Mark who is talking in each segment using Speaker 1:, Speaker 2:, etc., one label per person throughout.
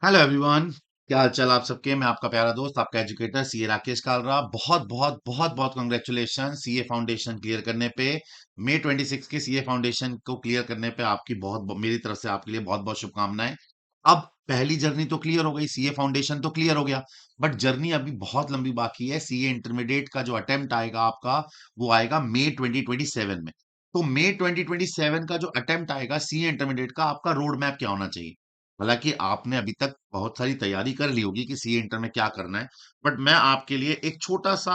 Speaker 1: Hello everyone. क्या हाल चाल आप सबके। मैं आपका प्यारा दोस्त आपका एजुकेटर सीए राकेश कालरा। बहुत बहुत बहुत बहुत कंग्रेचुलेशन सीए फाउंडेशन क्लियर करने पे। मई 26 के सीए फाउंडेशन को क्लियर करने पे आपकी मेरी तरफ से आपके लिए बहुत बहुत शुभकामनाएं। अब पहली जर्नी तो क्लियर हो गई, सीए फाउंडेशन तो क्लियर हो गया, बट जर्नी अभी बहुत लंबी बाकी है। सीए इंटरमीडिएट का जो अटेम्प्ट आएगा आपका, वो आएगा मई 2027 में। तो मई 2027 का जो अटेम्प्ट आएगा सीए इंटरमीडिएट का, आपका रोड मैप क्या होना चाहिए। हालांकि आपने अभी तक बहुत सारी तैयारी कर ली होगी कि सीए इंटर में क्या करना है, बट मैं आपके लिए एक छोटा सा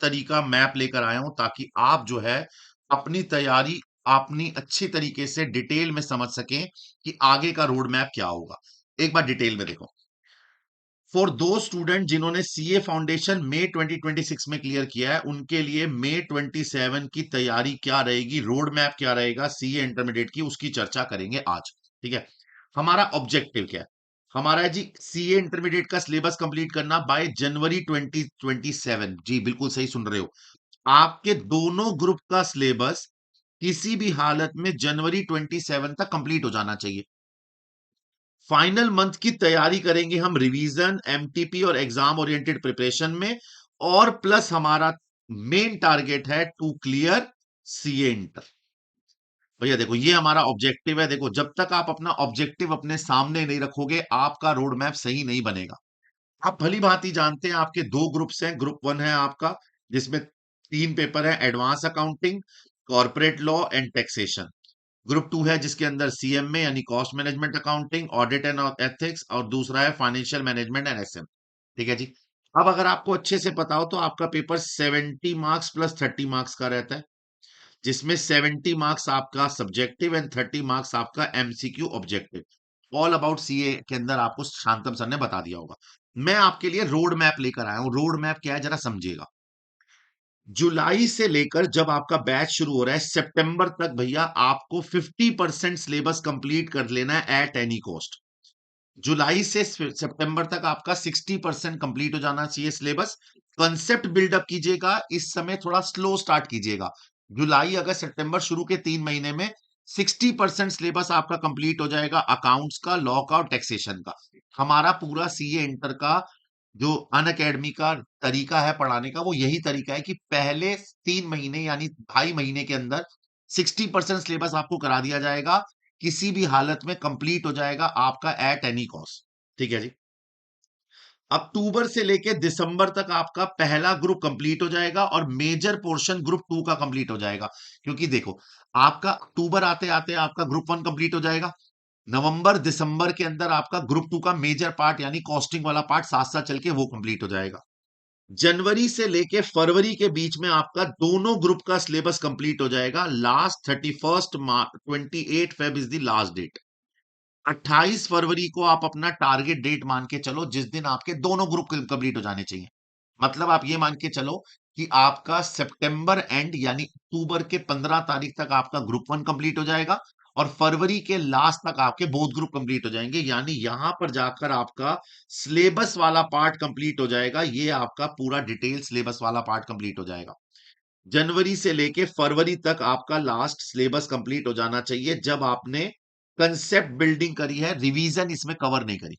Speaker 1: तरीका मैप लेकर आया हूं, ताकि आप जो है अपनी तैयारी अपनी अच्छी तरीके से डिटेल में समझ सकें कि आगे का रोड मैप क्या होगा। एक बार डिटेल में देखो। फॉर दो स्टूडेंट जिन्होंने सीए फाउंडेशन मई 2026 में क्लियर किया है, उनके लिए मई 27 की तैयारी क्या रहेगी, रोड मैप क्या रहेगा सीए इंटरमीडिएट की, उसकी चर्चा करेंगे आज। ठीक है। हमारा ऑब्जेक्टिव क्या है। हमारा है जी सीए इंटरमीडिएट का सिलेबस कंप्लीट करना बाय जनवरी 2027। जी बिल्कुल सही सुन रहे हो। आपके दोनों ग्रुप का सिलेबस किसी भी हालत में जनवरी 27 तक कंप्लीट हो जाना चाहिए। फाइनल मंथ की तैयारी करेंगे हम रिवीजन, एमटीपी और एग्जाम ओरिएंटेड प्रिपरेशन में। और प्लस हमारा मेन टारगेट है टू क्लियर सीए इंटर। भैया देखो, ये हमारा ऑब्जेक्टिव है। देखो, जब तक आप अपना ऑब्जेक्टिव अपने सामने नहीं रखोगे, आपका रोड मैप सही नहीं बनेगा। आप भली भांति जानते हैं आपके दो ग्रुप्स हैं। ग्रुप वन है आपका, जिसमें तीन पेपर है, advance accounting, corporate law and taxation. Group two है जिसके अंदर सीएमए यानी cost management accounting, audit and ethics, और दूसरा है फाइनेंशियल मैनेजमेंट एंड एसएम। ठीक है जी। अब अगर आपको अच्छे से पता हो तो आपका पेपर 70 मार्क्स प्लस 30 मार्क्स का रहता है, जिसमें 70 मार्क्स आपका सब्जेक्टिव एंड 30 मार्क्स आपका MCQ objective. All about CA के अंदर आपको शांतम सर ने बता दिया होगा। मैं आपके लिए रोड मैप लेकर आया हूं। रोड मैप क्या है जरा समझिएगा। जुलाई से लेकर जब आपका बैच शुरू हो रहा है सितंबर तक, भैया आपको 50% सिलेबस कंप्लीट कर लेना है एट एनी कॉस्ट। जुलाई से सितंबर तक आपका 60% कंप्लीट हो जाना चाहिए सिलेबस। कंसेप्ट बिल्डअप कीजिएगा, इस समय थोड़ा स्लो स्टार्ट कीजिएगा। जुलाई अगस्त सितंबर शुरू के 3 महीने में 60% सिलेबस आपका कंप्लीट हो जाएगा, अकाउंट्स का, लॉ का और टैक्सेशन का। हमारा पूरा सीए इंटर का जो अन अकेडमी का तरीका है पढ़ाने का, वो यही तरीका है कि पहले 3 महीने यानी 2.5 महीने के अंदर 60% सिलेबस आपको करा दिया जाएगा। किसी भी हालत में कंप्लीट हो जाएगा आपका एट एनी कॉस्ट। ठीक है जी। अक्टूबर से लेके दिसंबर तक आपका पहला ग्रुप कंप्लीट हो जाएगा और मेजर पोर्शन ग्रुप टू का कंप्लीट हो जाएगा। क्योंकि देखो, आपका अक्टूबर आते आते आपका ग्रुप वन कंप्लीट हो जाएगा। नवंबर दिसंबर के अंदर आपका ग्रुप टू का मेजर पार्ट यानी कॉस्टिंग वाला पार्ट साथ साथ चल के वो कंप्लीट हो जाएगा। जनवरी से लेके फरवरी के बीच में आपका दोनों ग्रुप का सिलेबस कंप्लीट हो जाएगा। Last 28 Feb is the last date. 28 फरवरी को आप अपना टारगेट डेट मान के चलो, जिस दिन आपके दोनों ग्रुप कंप्लीट हो जाने चाहिए। मतलब आप ये मान के चलो कि आपका सितंबर एंड यानी अक्टूबर के 15 तारीख तक आपका ग्रुप वन कंप्लीट हो जाएगा और फरवरी के लास्ट तक आपके बोथ ग्रुप कंप्लीट हो जाएंगे। यानी यहां पर जाकर आपका सिलेबस वाला पार्ट कंप्लीट हो जाएगा। ये आपका पूरा डिटेल सिलेबस वाला पार्ट कंप्लीट हो जाएगा। जनवरी से लेके फरवरी तक आपका लास्ट सिलेबस कंप्लीट हो जाना चाहिए, जब आपने कंसेप्ट बिल्डिंग करी है, रिवीजन इसमें कवर नहीं करी।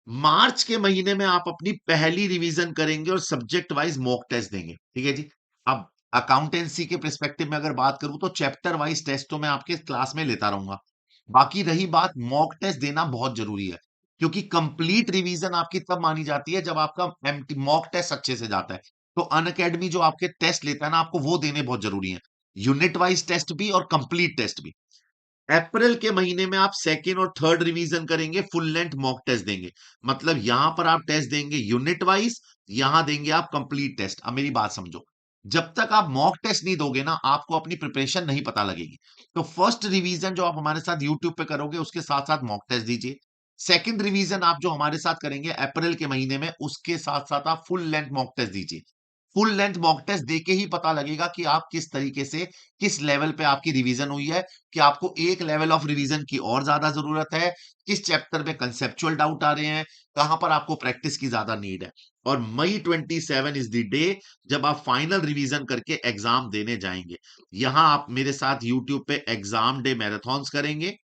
Speaker 1: मार्च के महीने में आप अपनी पहली रिवीजन करेंगे और सब्जेक्ट वाइज मॉक टेस्ट देंगे। ठीक है जी। अब अकाउंटेंसी के पर्सपेक्टिव में अगर बात करूं तो चैप्टर वाइज टेस्ट तो मैं आपके क्लास में लेता रहूंगा। बाकी रही बात, मॉक टेस्ट देना बहुत जरूरी है, क्योंकि कंप्लीट रिवीजन आपकी तब मानी जाती है जब आपका मॉक टेस्ट अच्छे से जाता है। तो अन अकेडमी जो आपके टेस्ट लेता है ना, आपको वो देने बहुत जरूरी है। यूनिट वाइज टेस्ट भी और कंप्लीट टेस्ट भी। अप्रैल के महीने में आप सेकेंड और थर्ड रिवीजन करेंगे, फुल लेंथ मॉक टेस्ट देंगे। मतलब यहां पर आप टेस्ट देंगे यूनिट वाइज, यहां देंगे आप कंप्लीट टेस्ट। अब मेरी बात समझो, जब तक आप मॉक टेस्ट नहीं दोगे ना, आपको अपनी प्रिपरेशन नहीं पता लगेगी। तो फर्स्ट रिवीजन जो आप हमारे साथ यूट्यूब पे करोगे, उसके साथ साथ मॉक टेस्ट दीजिए। सेकंड रिवीजन आप जो हमारे साथ करेंगे अप्रैल के महीने में, उसके साथ साथ आप फुल लेंथ मॉक टेस्ट दीजिए। फुल लेंथ मॉक टेस्ट देके ही पता लगेगा कि आप किस तरीके से, किस लेवल पे आपकी रिवीजन हुई है, कि आपको एक लेवल ऑफ रिवीजन की और ज्यादा जरूरत है, किस चैप्टर में कंसेप्चुअल डाउट आ रहे हैं, कहां पर आपको प्रैक्टिस की ज्यादा नीड है। और मई 27 इज द डे जब आप फाइनल रिवीजन करके एग्जाम देने जाएंगे। यहां आप मेरे साथ यूट्यूब पे एग्जाम डे मैराथन्स करेंगे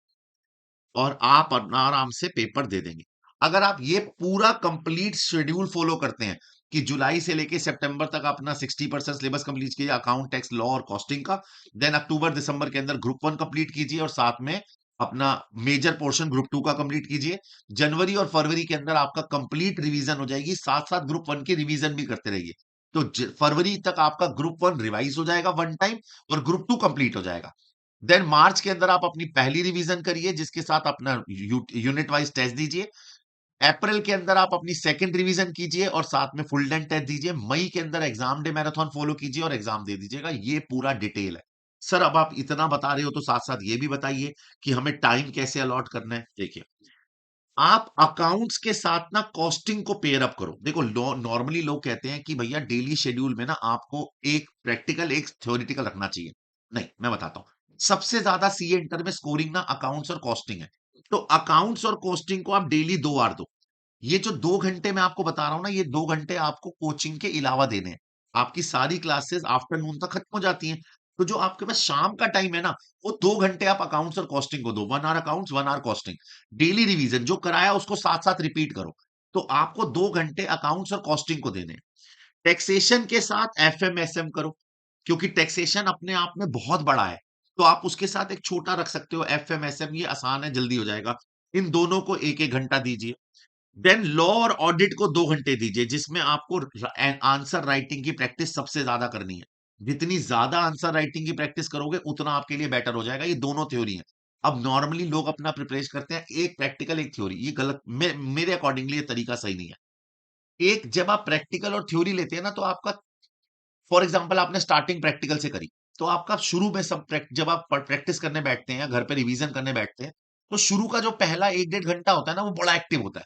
Speaker 1: और आप आराम से पेपर दे देंगे। अगर आप ये पूरा कंप्लीट शेड्यूल फॉलो करते हैं कि जुलाई से लेके सितंबर तक अपना 60% सिलेबस कंप्लीट कीजिए अकाउंट टैक्स लॉ और कॉस्टिंग का, देन अक्टूबर दिसंबर के अंदर ग्रुप वन कंप्लीट कीजिए और साथ में अपना मेजर पोर्शन ग्रुप टू का कंप्लीट कीजिए। जनवरी और फरवरी के अंदर आपका कंप्लीट रिवीजन हो जाएगी, साथ साथ ग्रुप वन की रिवीजन भी करते रहिए। तो फरवरी तक आपका ग्रुप वन रिवाइज हो जाएगा वन टाइम और ग्रुप टू कंप्लीट हो जाएगा। देन मार्च के अंदर आप अपनी पहली रिवीजन करिए जिसके साथ अपना यूनिट वाइज टेस्ट दीजिए। अप्रैल के अंदर आप अपनी सेकंड रिवीजन कीजिए और साथ में फुल लेंथ टेस्ट दीजिए। मई के अंदर एग्जाम डे मैराथन फॉलो कीजिए और एग्जाम दे दीजिएगा। ये पूरा डिटेल है। सर अब आप इतना बता रहे हो तो साथ साथ ये भी बताइए कि हमें टाइम कैसे अलॉट करना है। देखिए, आप अकाउंट्स के साथ ना कॉस्टिंग को पेयर अप करो। देखो नॉर्मली लोग कहते हैं कि भैया डेली शेड्यूल में ना आपको एक प्रैक्टिकल एक थ्योरेटिकल रखना चाहिए। नहीं, मैं बताता हूं, सबसे ज्यादा सीए इंटर में स्कोरिंग ना अकाउंट्स और कॉस्टिंग है। तो अकाउंट्स और कॉस्टिंग को आप डेली 2 बार दो। ये जो 2 घंटे मैं आपको बता रहा हूं ना, ये 2 घंटे आपको कोचिंग के अलावा देने हैं। आपकी सारी क्लासेस आफ्टरनून तक खत्म हो जाती हैं। तो जो आपके पास शाम का टाइम है ना, वो 2 घंटे आप अकाउंट्स और कॉस्टिंग को दो। 1 hour accounts, 1 hour costing. Daily revision जो कराया उसको साथ साथ रिपीट करो। तो आपको 2 घंटे अकाउंट्स और कॉस्टिंग को देने हैं। टैक्सेशन के साथ एफएमएसएम करो, क्योंकि टैक्सेशन अपने आप में बहुत बड़ा है। तो आप उसके साथ एक छोटा रख सकते हो एफएमएसएम, ये आसान है, जल्दी हो जाएगा। इन दोनों को एक एक घंटा दीजिए। देन लॉ और ऑडिट को 2 घंटे दीजिए, जिसमें आपको आंसर राइटिंग की प्रैक्टिस सबसे ज्यादा करनी है। जितनी ज्यादा आंसर राइटिंग की प्रैक्टिस करोगे उतना आपके लिए बेटर हो जाएगा। ये दोनों थ्योरी है। अब नॉर्मली लोग अपना प्रिपरेशन करते हैं एक प्रैक्टिकल एक थ्योरी, ये गलत। मेरे अकॉर्डिंगली ये तरीका सही नहीं है। एक जब आप प्रैक्टिकल और थ्योरी लेते हैं ना, तो आपका, फॉर एग्जाम्पल आपने स्टार्टिंग प्रैक्टिकल से करी, तो आपका शुरू में सब जब आप प्रैक्टिस करने बैठते हैं या घर पे रिवीजन करने बैठते हैं, तो शुरू का जो पहला 1 डेढ़ घंटा होता है ना, वो बड़ा एक्टिव होता है।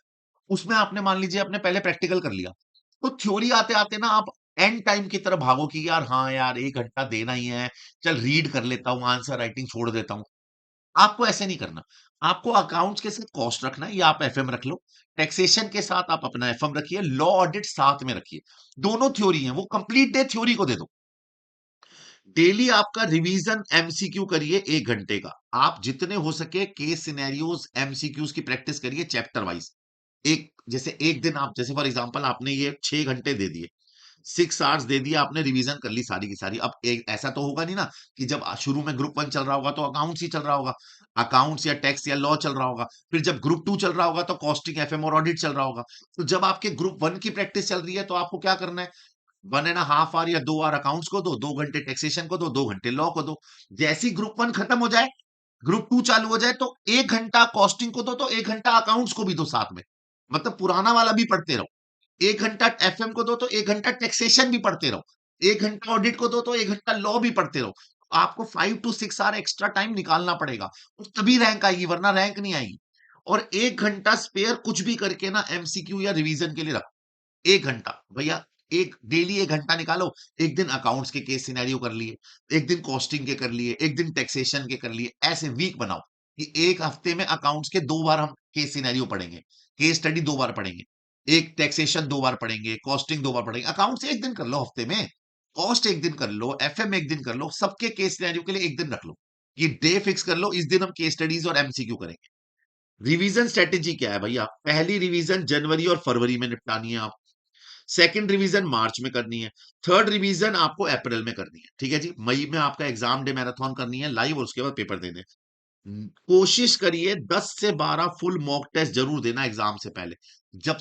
Speaker 1: उसमें आपने मान लीजिए आपने पहले प्रैक्टिकल कर लिया, तो थ्योरी आते आते ना आप एंड टाइम की तरफ भागो कि यार हाँ यार 1 घंटा देना ही है, चल रीड कर लेता हूँ, आंसर राइटिंग छोड़ देता हूँ। आपको ऐसे नहीं करना। आपको अकाउंट्स के साथ कॉस्ट रखना है, या आप एफएम रख लो। टैक्सेशन के साथ आप अपना एफएम रखिए, लॉ ऑडिट साथ में रखिए। दोनों थ्योरी हैं, वो कंप्लीट डे थ्योरी को दे दो। डेली आपका रिवीजन एमसीक्यू करिए 1 घंटे का। आप जितने हो सके केस सिनेरियोज एमसीक्यूज की प्रैक्टिस करिए चैप्टर वाइज। एक जैसे एक दिन आप, जैसे फॉर एग्जांपल आपने ये 6 घंटे दे दिए, 6 आवर्स दे दिया आपने, रिवीजन कर ली सारी की सारी। अब एक ऐसा तो होगा नहीं ना कि जब शुरू में ग्रुप वन चल रहा होगा तो अकाउंट्स ही चल रहा होगा, अकाउंट्स या टैक्स या लॉ चल रहा होगा। फिर जब ग्रुप टू चल रहा होगा तो कॉस्टिंग एफएम और ऑडिट चल रहा होगा। तो जब आपके ग्रुप वन की प्रैक्टिस चल रही है तो आपको क्या करना है, 1.5 आवर या 2 आवर अकाउंट्स को दो, 2 घंटे टैक्सेशन को दो, 2 घंटे लॉ को दो। जैसी ग्रुप वन खत्म हो जाए, ग्रुप टू चालू हो जाए, तो 1 घंटा कॉस्टिंग को दो, तो 1 घंटा अकाउंट्स को भी दो साथ में। मतलब पुराना वाला भी पढ़ते रहो। 1 घंटा एफएम को दो तो 1 घंटा टैक्सेशन भी पढ़ते रहो। 1 घंटा ऑडिट को दो तो 1 घंटा लॉ भी पढ़ते रहो। आपको 5 to 6 आवर एक्स्ट्रा टाइम निकालना पड़ेगा, और तभी रैंक आएगी, वरना रैंक नहीं आएगी। और 1 घंटा स्पेयर कुछ भी करके ना एमसीक्यू या रिवीजन के लिए रखो। 1 घंटा भैया, एक डेली 1 घंटा निकालो। एक दिन अकाउंट्स के केस सिनेरियो कर लिए, एक दिन कॉस्टिंग के कर लिए, एक दिन टैक्सेशन के कर लिए। ऐसे वीक बनाओ कि एक हफ्ते में अकाउंट्स के 2 बार हम केस सिनेरियो पढ़ेंगे, केस स्टडी 2 बार पढ़ेंगे, एक टैक्सेशन 2 बार पढ़ेंगे, कॉस्टिंग 2 बार पढ़ेंगे। अकाउंट्स एक दिन कर लो हफ्ते में, कॉस्ट एक दिन कर लो, एफएम एक दिन कर लो, सबके केस सिनेरियो के लिए एक दिन रख लो। ये डे फिक्स कर लो, इस दिन हम केस स्टडीज और एमसीक्यू करेंगे। रिवीजन स्ट्रेटेजी क्या है भैया, पहली रिवीजन जनवरी और फरवरी में निपटानी है। सेकंड रिवीजन मार्च में करनी है। थर्ड रिवीजन आपको अप्रैल में करनी है। ठीक है जी, मई में आपका एग्जाम डे मैराथन करनी है लाइव, और उसके बाद पेपर देने। कोशिश करिए 10 से 12 फुल मॉक टेस्ट जरूर देना एग्जाम से पहले। जब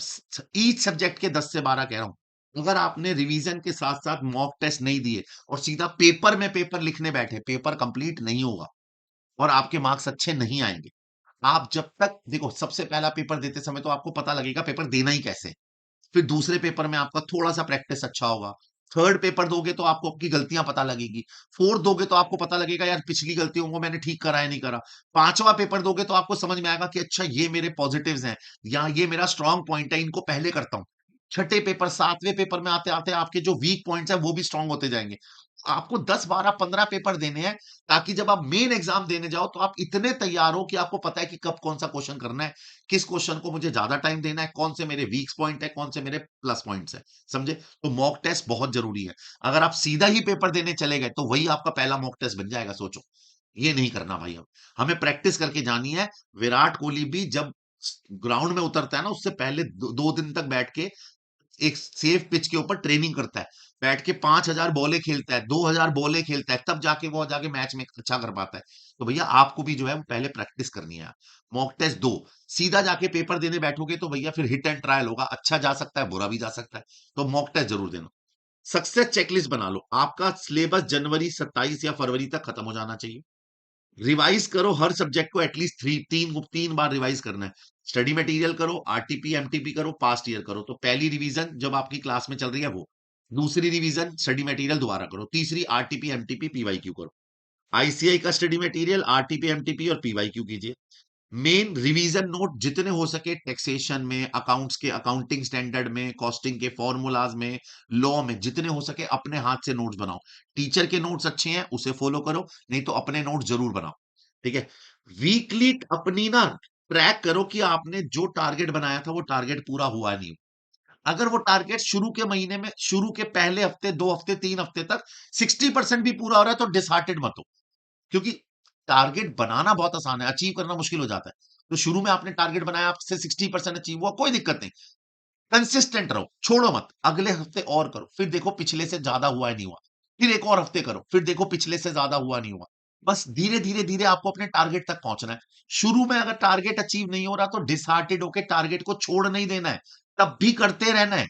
Speaker 1: ईच सब्जेक्ट के 10 से 12 कह रहा हूं, अगर आपने रिवीजन के साथ साथ मॉक टेस्ट नहीं दिए और सीधा पेपर में पेपर लिखने बैठे, पेपर कंप्लीट नहीं होगा और आपके मार्क्स अच्छे नहीं आएंगे। आप जब तक देखो, सबसे पहला पेपर देते समय तो आपको पता लगेगा पेपर देना ही कैसे है। फिर दूसरे पेपर में आपका थोड़ा-सा प्रैक्टिस अच्छा होगा। थर्ड पेपर दोगे तो आपको आपकी गलतियाँ पता लगेगी। फोर्थ दोगे तो आपको पता लगेगा यार पिछली गलतियों को मैंने ठीक करा या नहीं करा। पाँचवाँ पेपर दोगे तो आपको समझ में आएगा कि अच्छा ये मेरे पॉजिटिव्स हैं, या ये मेरा स्ट्रॉन्ग पॉइंट है, इनको पहले करता हूँ। छठे पेपर, सातवें पेपर में आते-आते आपके जो वीक पॉइंट्स हैं वो भी स्ट्रॉन्ग होते जाएँगे। आपको 10, 12, 15 पेपर देने हैं, ताकि जब आप मेन एग्जाम देने जाओ तो आप इतने तैयार हो कि आपको पता है कि कब कौन सा क्वेश्चन करना है, किस क्वेश्चन को मुझे ज्यादा टाइम देना है, कौन से मेरे वीक पॉइंट है, कौन से मेरे प्लस पॉइंट्स है। समझे? तो मॉक टेस्ट बहुत जरूरी है। अगर आप सीधा ही पेपर देने चले गए तो वही आपका पहला मॉक टेस्ट बन जाएगा। सोचो, ये नहीं करना भाई। हम हमें प्रैक्टिस करके जानी है। विराट कोहली भी जब ग्राउंड में उतरता है ना, उससे पहले 2 दिन तक बैठ के एक सेफ पिच के ऊपर ट्रेनिंग करता है, बैठ के 5,000 बॉलें खेलता है, 2,000 बॉलें खेलता है, तब जाके वो जाके मैच में अच्छा कर पाता है। तो भैया आपको भी जो है वो पहले प्रैक्टिस करनी है। मॉक टेस्ट दो, सीधा जाके पेपर देने बैठोगे तो भैया फिर हिट एंड ट्रायल होगा, अच्छा जा सकता है, बुरा भी जा सकता है। तो मॉक टेस्ट जरूर देना। सक्सेस चेकलिस्ट बना लो, आपका सिलेबस जनवरी 27 या फरवरी तक खत्म हो जाना चाहिए। रिवाइज करो हर सब्जेक्ट को, एटलीस्ट तीन बार रिवाइज करना है। स्टडी मटेरियल करो, आरटीपी एमटीपी करो, पास्ट ईयर करो। तो पहली रिवीजन जब आपकी क्लास में चल रही है वो, दूसरी रिवीजन स्टडी मटेरियल दोबारा करो, तीसरी आरटीपी एमटीपी पीवाईक्यू करो। आईसीआई का स्टडी मटेरियल आरटीपी एमटीपी और पीवाईक्यू कीजिए। मेन रिवीजन नोट जितने हो सके टैक्सेशन में, अकाउंट्स के अकाउंटिंग स्टैंडर्ड में, कॉस्टिंग के फॉर्मूलाज में, लॉ में, जितने हो सके अपने हाथ से नोट्स बनाओ। टीचर के नोट्स अच्छे हैं उसे फॉलो करो, नहीं तो अपने नोट्स जरूर बनाओ। ठीक है। वीकली अपनी ना ट्रैक करो कि आपने जो टारगेट बनाया था वो टारगेट पूरा हुआ नहीं। अगर वो टारगेट शुरू के महीने में, शुरू के पहले हफ्ते, 2 हफ्ते, 3 हफ्ते तक 60% भी पूरा हो रहा है तो डिसहार्टेड मत हो, क्योंकि टारगेट बनाना बहुत आसान है, अचीव करना मुश्किल हो जाता है। तो शुरू में आपने टारगेट बनाया, आपसे 60% अचीव हुआ, कोई दिक्कत नहीं। कंसिस्टेंट रहो, छोड़ो मत, अगले हफ्ते और करो, फिर देखो पिछले से ज्यादा हुआ है नहीं हुआ, फिर एक और हफ्ते करो, फिर देखो पिछले से ज्यादा हुआ नहीं हुआ। बस धीरे धीरे धीरे आपको अपने टारगेट तक पहुंचना है। शुरू में अगर टारगेट अचीव नहीं हो रहा तो डिसहार्टेड होकर टारगेट को छोड़ नहीं देना है, तब भी करते रहना है।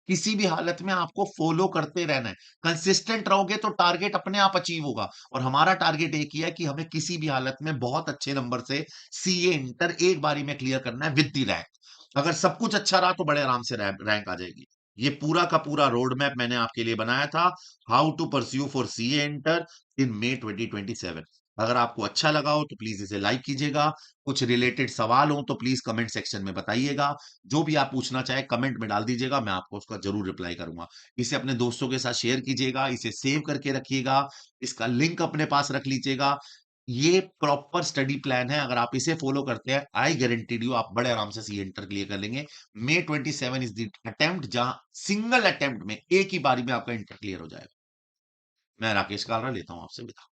Speaker 1: किसी भी हालत में आपको फॉलो करते रहना है। कंसिस्टेंट रहोगे तो टारगेट अपने आप अचीव होगा। और हमारा टारगेट एक ही है कि हमें किसी भी हालत में बहुत अच्छे नंबर से सीए इंटर एक बारी में क्लियर करना है विद द रैंक। अगर सब कुछ अच्छा रहा तो बड़े आराम से रैंक आ जाएगी। ये पूरा का पूरा रोड मैप मैंने आपके लिए बनाया था, how to pursue for CA inter in May 2027। अगर आपको अच्छा लगा हो तो प्लीज इसे लाइक कीजिएगा। कुछ रिलेटेड सवाल हो तो प्लीज कमेंट सेक्शन में बताइएगा। जो भी आप पूछना चाहे कमेंट में डाल दीजिएगा, मैं आपको उसका जरूर रिप्लाई करूंगा। इसे अपने दोस्तों के साथ शेयर कीजिएगा, इसे सेव करके रखिएगा, इसका लिंक अपने पास रख लीजिएगा। ये प्रॉपर स्टडी प्लान है, अगर आप इसे फॉलो करते हैं आई गारंटीड यू आप बड़े आराम से सी इंटर क्लियर कर लेंगे। मे 27 इज द अटेम्प्ट जहां सिंगल अटेम्प्ट में एक ही बारी में आपका इंटर क्लियर हो जाएगा। मैं राकेश कालरा लेता हूं आपसे विदा।